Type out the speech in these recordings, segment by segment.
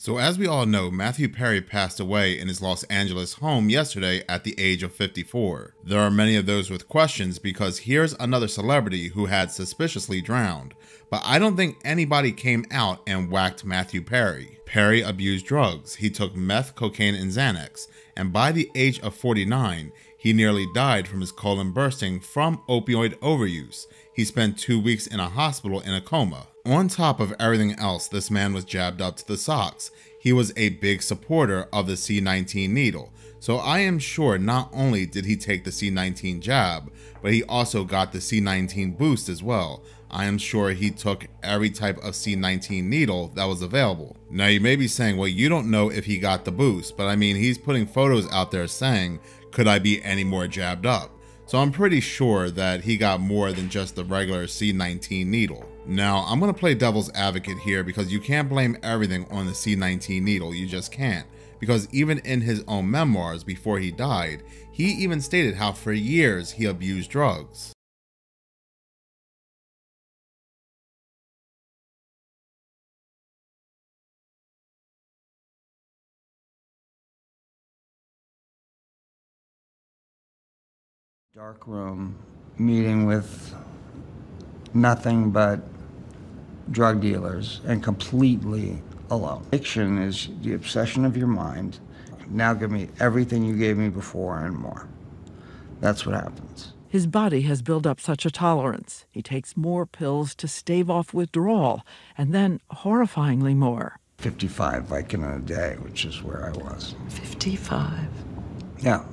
So as we all know, Matthew Perry passed away in his Los Angeles home yesterday at the age of 54. There are many of those with questions because here's another celebrity who had suspiciously drowned. But I don't think anybody came out and whacked Matthew Perry. Perry abused drugs. He took meth, cocaine, and Xanax. And by the age of 49, he nearly died from his colon bursting from opioid overuse. He spent 2 weeks in a hospital in a coma. On top of everything else, this man was jabbed up to the socks. He was a big supporter of the C19 needle. So I am sure not only did he take the C19 jab, but he also got the C19 boost as well. I am sure he took every type of C19 needle that was available. Now you may be saying, well, you don't know if he got the boost, but I mean, he's putting photos out there saying, could I be any more jabbed up? So I'm pretty sure that he got more than just the regular C19 needle. Now, I'm going to play devil's advocate here because you can't blame everything on the C19 needle. You just can't. Because even in his own memoirs before he died, he even stated how for years he abused drugs. Dark room, meeting with nothing but drug dealers and completely alone. Addiction is the obsession of your mind. Now give me everything you gave me before and more. That's what happens. His body has built up such a tolerance. He takes more pills to stave off withdrawal, and then horrifyingly more. 55 Vicodin a day, which is where I was. 55? Yeah.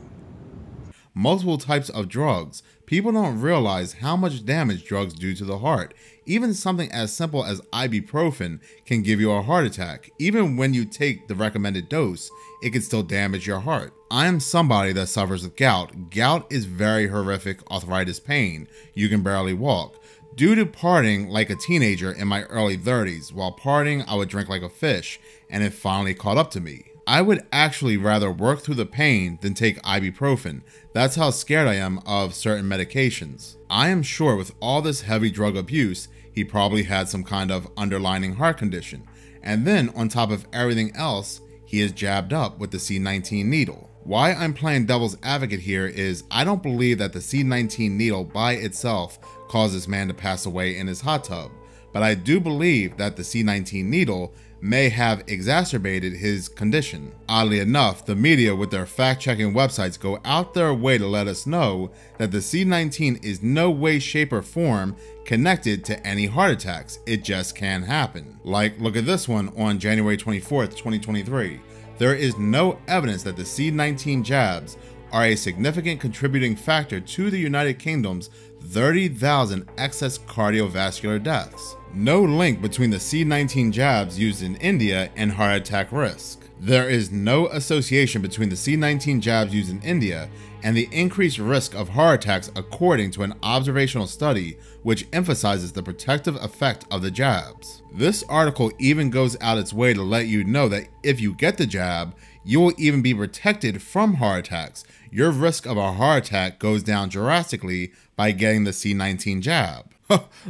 Multiple types of drugs. People don't realize how much damage drugs do to the heart. Even something as simple as ibuprofen can give you a heart attack. Even when you take the recommended dose, it can still damage your heart. I am somebody that suffers with gout. Gout is very horrific arthritis pain. You can barely walk. Due to partying like a teenager in my early 30s, while partying I would drink like a fish, and it finally caught up to me. I would actually rather work through the pain than take ibuprofen. That's how scared I am of certain medications. I am sure with all this heavy drug abuse, he probably had some kind of underlying heart condition. And then on top of everything else, he is jabbed up with the C19 needle. Why I'm playing devil's advocate here is I don't believe that the C19 needle by itself caused this man to pass away in his hot tub. But I do believe that the C19 needle may have exacerbated his condition. Oddly enough, the media with their fact-checking websites go out their way to let us know that the C19 is no way, shape, or form connected to any heart attacks. It just can't happen. Like, look at this one on January 24th, 2023. There is no evidence that the C19 jabs are a significant contributing factor to the United Kingdom's 30,000 excess cardiovascular deaths. No link between the C19 jabs used in India and heart attack risk. There is no association between the C19 jabs used in India and the increased risk of heart attacks according to an observational study which emphasizes the protective effect of the jabs. This article even goes out its way to let you know that if you get the jab, you will even be protected from heart attacks. Your risk of a heart attack goes down drastically by getting the C19 jab.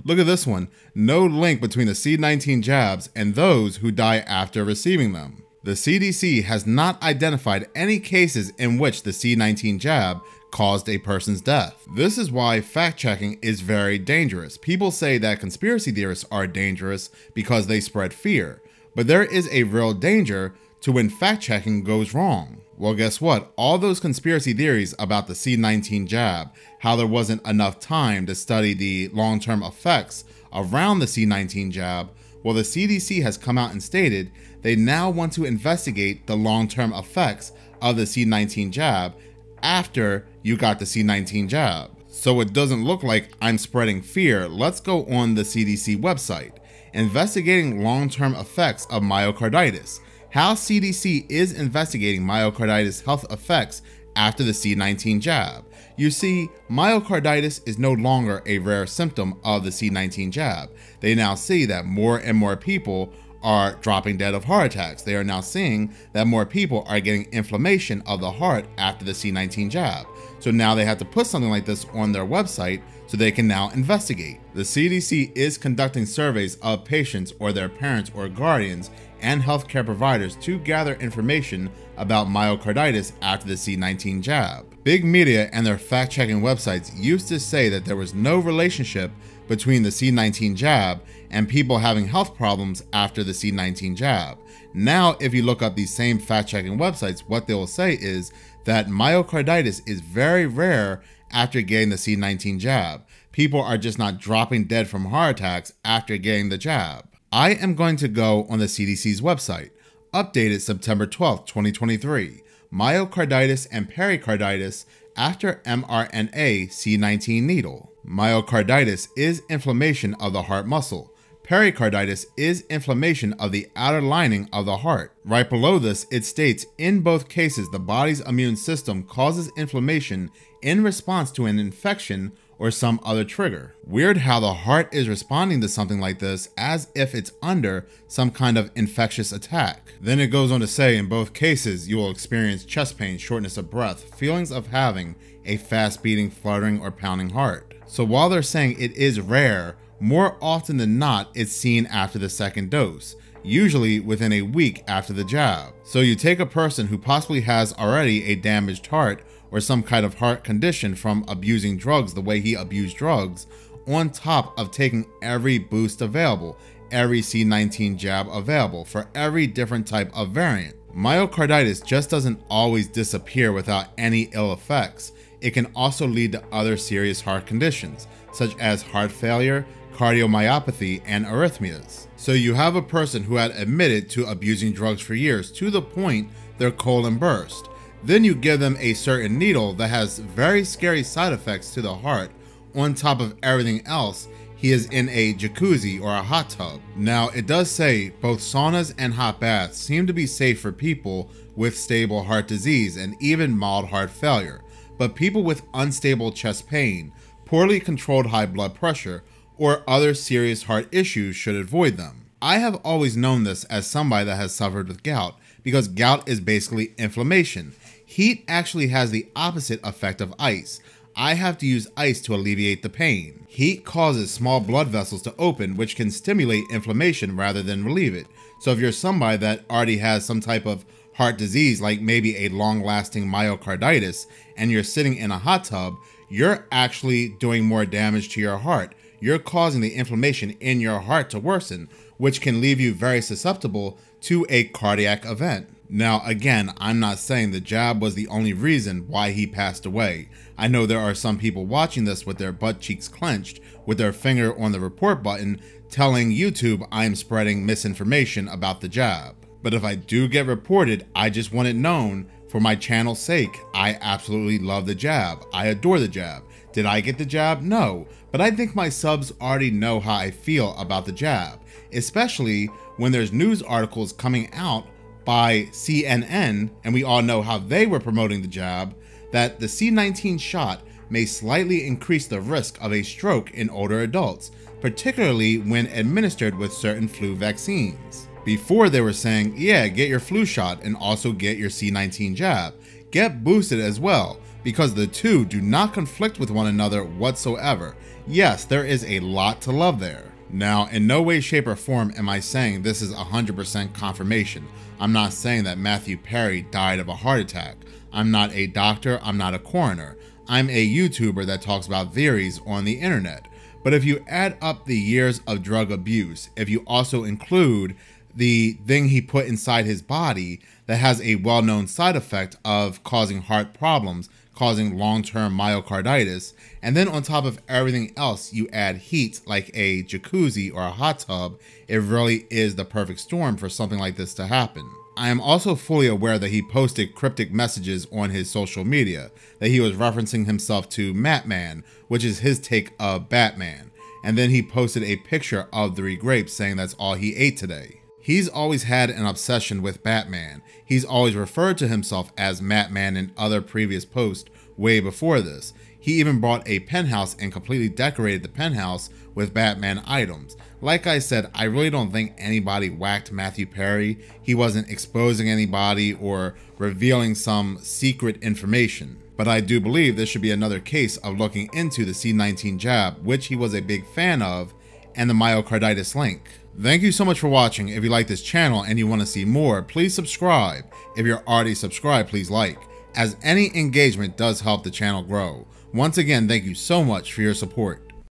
Look at this one. No link between the C19 jabs and those who die after receiving them. The CDC has not identified any cases in which the C19 jab caused a person's death. This is why fact-checking is very dangerous. People say that conspiracy theorists are dangerous because they spread fear, but there is a real danger to when fact-checking goes wrong. Well, guess what? All those conspiracy theories about the C19 jab, how there wasn't enough time to study the long-term effects around the C19 jab, well, the CDC has come out and stated they now want to investigate the long-term effects of the C19 jab after you got the C19 jab. So it doesn't look like I'm spreading fear. Let's go on the CDC website. Investigating long-term effects of myocarditis. How CDC is investigating myocarditis health effects after the C19 jab. You see, myocarditis is no longer a rare symptom of the C19 jab. They now see that more and more people are dropping dead of heart attacks. They are now seeing that more people are getting inflammation of the heart after the C19 jab. So now they have to put something like this on their website so they can now investigate. The CDC is conducting surveys of patients or their parents or guardians and healthcare providers to gather information about myocarditis after the C19 jab. Big media and their fact-checking websites used to say that there was no relationship between the C19 jab and people having health problems after the C19 jab. Now, if you look up these same fact-checking websites, what they will say is that myocarditis is very rare after getting the C19 jab. People are just not dropping dead from heart attacks after getting the jab. I am going to go on the CDC's website, updated September 12, 2023, myocarditis and pericarditis after mRNA C19 needle. Myocarditis is inflammation of the heart muscle. Pericarditis is inflammation of the outer lining of the heart. Right below this, it states, in both cases, the body's immune system causes inflammation in response to an infection or some other trigger. Weird how the heart is responding to something like this as if it's under some kind of infectious attack. Then it goes on to say, in both cases, you will experience chest pain, shortness of breath, feelings of having a fast beating, fluttering, or pounding heart. So while they're saying it is rare, more often than not, it's seen after the second dose, usually within a week after the jab. So you take a person who possibly has already a damaged heart or some kind of heart condition from abusing drugs the way he abused drugs, on top of taking every boost available, every C19 jab available for every different type of variant. Myocarditis just doesn't always disappear without any ill effects. It can also lead to other serious heart conditions, such as heart failure, cardiomyopathy, and arrhythmias. So you have a person who had admitted to abusing drugs for years to the point their colon burst. Then you give them a certain needle that has very scary side effects to the heart. On top of everything else, he is in a jacuzzi or a hot tub. Now, it does say both saunas and hot baths seem to be safe for people with stable heart disease and even mild heart failure, but people with unstable chest pain, poorly controlled high blood pressure, or other serious heart issues should avoid them. I have always known this as somebody that has suffered with gout, because gout is basically inflammation. Heat actually has the opposite effect of ice. I have to use ice to alleviate the pain. Heat causes small blood vessels to open, which can stimulate inflammation rather than relieve it. So if you're somebody that already has some type of heart disease, like maybe a long-lasting myocarditis, and you're sitting in a hot tub, you're actually doing more damage to your heart. You're causing the inflammation in your heart to worsen, which can leave you very susceptible to a cardiac event. Now, again, I'm not saying the jab was the only reason why he passed away. I know there are some people watching this with their butt cheeks clenched, with their finger on the report button, telling YouTube I'm spreading misinformation about the jab. But if I do get reported, I just want it known for my channel's sake. I absolutely love the jab. I adore the jab. Did I get the jab? No. But I think my subs already know how I feel about the jab, especially when there's news articles coming out by CNN, and we all know how they were promoting the jab, that the C19 shot may slightly increase the risk of a stroke in older adults, particularly when administered with certain flu vaccines. Before they were saying, yeah, get your flu shot and also get your C19 jab. Get boosted as well, because the two do not conflict with one another whatsoever. Yes, there is a lot to love there. Now, in no way, shape, or form am I saying this is 100% confirmation. I'm not saying that Matthew Perry died of a heart attack. I'm not a doctor, I'm not a coroner. I'm a YouTuber that talks about theories on the internet. But if you add up the years of drug abuse, if you also include the thing he put inside his body that has a well-known side effect of causing heart problems, causing long-term myocarditis, and then on top of everything else, you add heat like a jacuzzi or a hot tub, it really is the perfect storm for something like this to happen. I am also fully aware that he posted cryptic messages on his social media, that he was referencing himself to Matman, which is his take of Batman, and then he posted a picture of 3 grapes saying that's all he ate today. He's always had an obsession with Batman. He's always referred to himself as Matman in other previous posts way before this. He even bought a penthouse and completely decorated the penthouse with Batman items. Like I said, I really don't think anybody whacked Matthew Perry. He wasn't exposing anybody or revealing some secret information. But I do believe this should be another case of looking into the C19 jab, which he was a big fan of, and the myocarditis link. Thank you so much for watching. If you like this channel and you want to see more, please subscribe. If you're already subscribed, please like, as any engagement does help the channel grow. Once again, thank you so much for your support.